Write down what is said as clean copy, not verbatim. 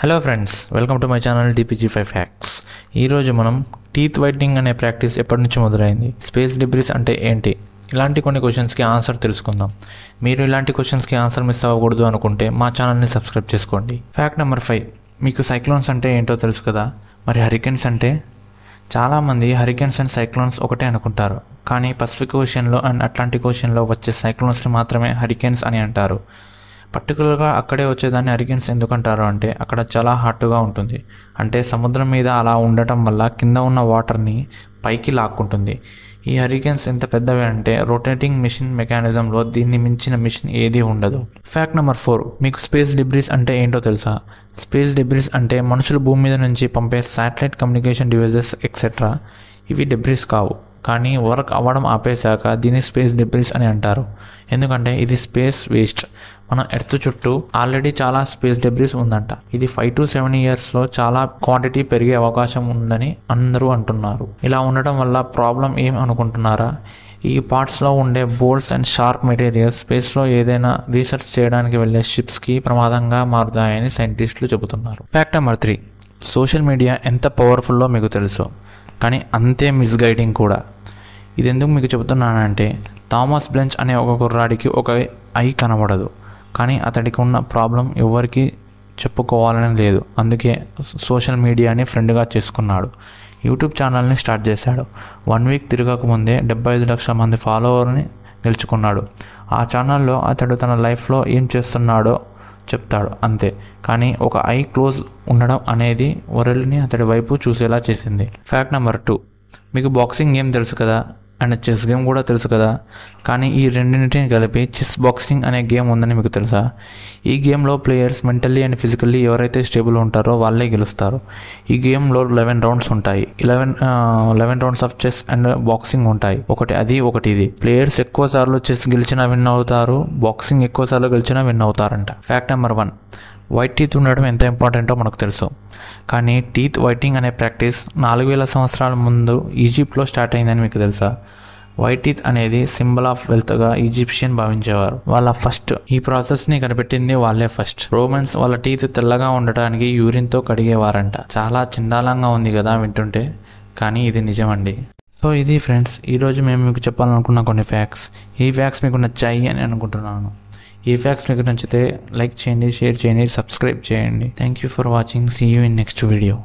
Hello friends, welcome to my channel DPG5 facts. ఈరోజు మనం teeth whitening అనే practice ఎప్పటి నుంచి మొదలైంది, స్పేస్ డిబ్రీస్ అంటే ఏంటి, ఇలాంటి కొన్ని క్వశ్చన్స్కి ఆన్సర్ తెలుసుకుందాం. మీరు ఇలాంటి క్వశ్చన్స్కి ఆన్సర్ మిస్ అవ్వకూడదు అనుకుంటే మా ఛానల్ని సబ్స్క్రైబ్ చేసుకోండి. ఫ్యాక్ట్ నెంబర్ 5, మీకు సైక్లోన్స్ అంటే ఏంటో తెలుసు కదా. మరి హరికేన్స్ అంటే? చాలామంది హరికేన్స్ అండ్ సైక్లోన్స్ ఒకటే అనుకుంటారు, కానీ పసిఫిక్ ఓషన్లో అండ్ అట్లాంటిక్ ఓషన్లో వచ్చే సైక్లోన్స్ని మాత్రమే హరికేన్స్ అని అంటారు. పర్టికులర్గా అక్కడే వచ్చేదాన్ని హరికేన్స్ ఎందుకంటారు అంటే అక్కడ చాలా హాట్గా ఉంటుంది. అంటే సముద్రం మీద అలా ఉండటం వల్ల కింద ఉన్న వాటర్ని పైకి లాక్కుంటుంది. ఈ హరికేన్స్ ఎంత పెద్దవి అంటే రొటేటింగ్ మిషన్ మెకానిజంలో దీన్ని మించిన మిషన్ ఏదీ ఉండదు. ఫ్యాక్ట్ నెంబర్ 4, మీకు స్పేస్ డిబ్రీస్ అంటే ఏంటో తెలుసా. స్పేస్ డిబ్రీస్ అంటే మనుషులు భూమి మీద నుంచి పంపే శాటిలైట్ కమ్యూనికేషన్ డివైజెస్ ఎక్సెట్రా. ఇవి డిబ్రీస్ కావు, కానీ వర్క్ అవ్వడం ఆపేశాక దీన్ని స్పేస్ డిబ్రీస్ అని అంటారు. ఎందుకంటే ఇది స్పేస్ వేస్ట్. మన ఎర్త్ చుట్టూ ఆల్రెడీ చాలా స్పేస్ డిబ్రీస్ ఉందంట. ఇది 5 to 7 ఇయర్స్లో చాలా క్వాంటిటీ పెరిగే అవకాశం ఉందని అందరూ అంటున్నారు. ఇలా ఉండటం వల్ల ప్రాబ్లం ఏం అనుకుంటున్నారా? ఈ పార్ట్స్లో ఉండే బోల్ట్స్ అండ్ షార్ప్ మెటీరియల్స్ స్పేస్లో ఏదైనా రీసెర్చ్ చేయడానికి వెళ్ళే షిప్స్కి ప్రమాదంగా మారుతాయని సైంటిస్టులు చెబుతున్నారు. ఫ్యాక్ట్ నెంబర్ 3, సోషల్ మీడియా ఎంత పవర్ఫుల్లో మీకు తెలుసు, కానీ అంతే మిస్గైడింగ్ కూడా. ఇది ఎందుకు మీకు చెబుతున్నానంటే థామస్ బ్లెంచ్ అనే ఒక కుర్రాడికి ఒక ఐ కనబడదు, కానీ అతడికి ఉన్న ప్రాబ్లం ఎవరికి చెప్పుకోవాలని లేదు. అందుకే సోషల్ మీడియాని ఫ్రెండ్గా చేసుకున్నాడు. యూట్యూబ్ ఛానల్ని స్టార్ట్ చేశాడు. 1 వీక్ తిరగకముందే 75 లక్షల మంది ఫాలోవర్ని గెలుచుకున్నాడు. ఆ ఛానల్లో అతడు తన లైఫ్లో ఏం చేస్తున్నాడో చెప్తాడు అంతే, కానీ ఒక ఐ క్లోజ్ ఉండడం అనేది వరల్డ్ని అతడి వైపు చూసేలా చేసింది. ఫ్యాక్ట్ నెంబర్ 2, మీకు బాక్సింగ్ గేమ్ తెలుసు కదా అండ్ చెస్ గేమ్ కూడా తెలుసు కదా, కానీ ఈ రెండింటిని కలిపి చెస్ బాక్సింగ్ అనే గేమ్ ఉందని మీకు తెలుసా. ఈ గేమ్లో ప్లేయర్స్ మెంటల్లీ అండ్ ఫిజికల్లీ ఎవరైతే స్టేబుల్ ఉంటారో వాళ్ళే గెలుస్తారు. ఈ గేమ్లో 11 రౌండ్స్ ఉంటాయి. 11 rounds of chess and boxing ఉంటాయి. ఒకటి ఇది. ప్లేయర్స్ ఎక్కువ సార్లు చెస్ గెలిచినా విన్ అవుతారు, బాక్సింగ్ ఎక్కువ సార్లు గెలిచినా విన్ అవుతారంట. ఫ్యాక్ట్ నెంబర్ 1, వైట్ టీత్ ఉండడం ఎంత ఇంపార్టెంటో మనకు తెలుసు, కానీ టీత్ వైటింగ్ అనే ప్రాక్టీస్ 4000 సంవత్సరాల ముందు ఈజిప్ట్లో స్టార్ట్ అయిందని మీకు తెలుసా. వైట్ టీత్ అనేది సింబల్ ఆఫ్ వెల్త్గా ఈజిప్షియన్ భావించేవారు. ఈ ప్రాసెస్ని కనిపెట్టింది వాళ్ళే ఫస్ట్. రోమన్స్ వాళ్ళ టీత్ తెల్లగా ఉండటానికి యూరిన్తో కడిగేవారంట. చాలా చండాలంగా ఉంది కదా వింటుంటే, కానీ ఇది నిజమండి. సో ఇది ఫ్రెండ్స్, ఈరోజు మేము మీకు చెప్పాలనుకున్న కొన్ని ఫ్యాక్ట్స్. ఈ ఫ్యాక్ట్స్ మీకు నచ్చాయి అని అనుకుంటున్నాను. ఈ ఫ్యాక్ట్స్ మీకు నచ్చితే లైక్ చేయండి, షేర్ చేయండి, సబ్స్క్రైబ్ చేయండి. Thank you for watching. See you in next video.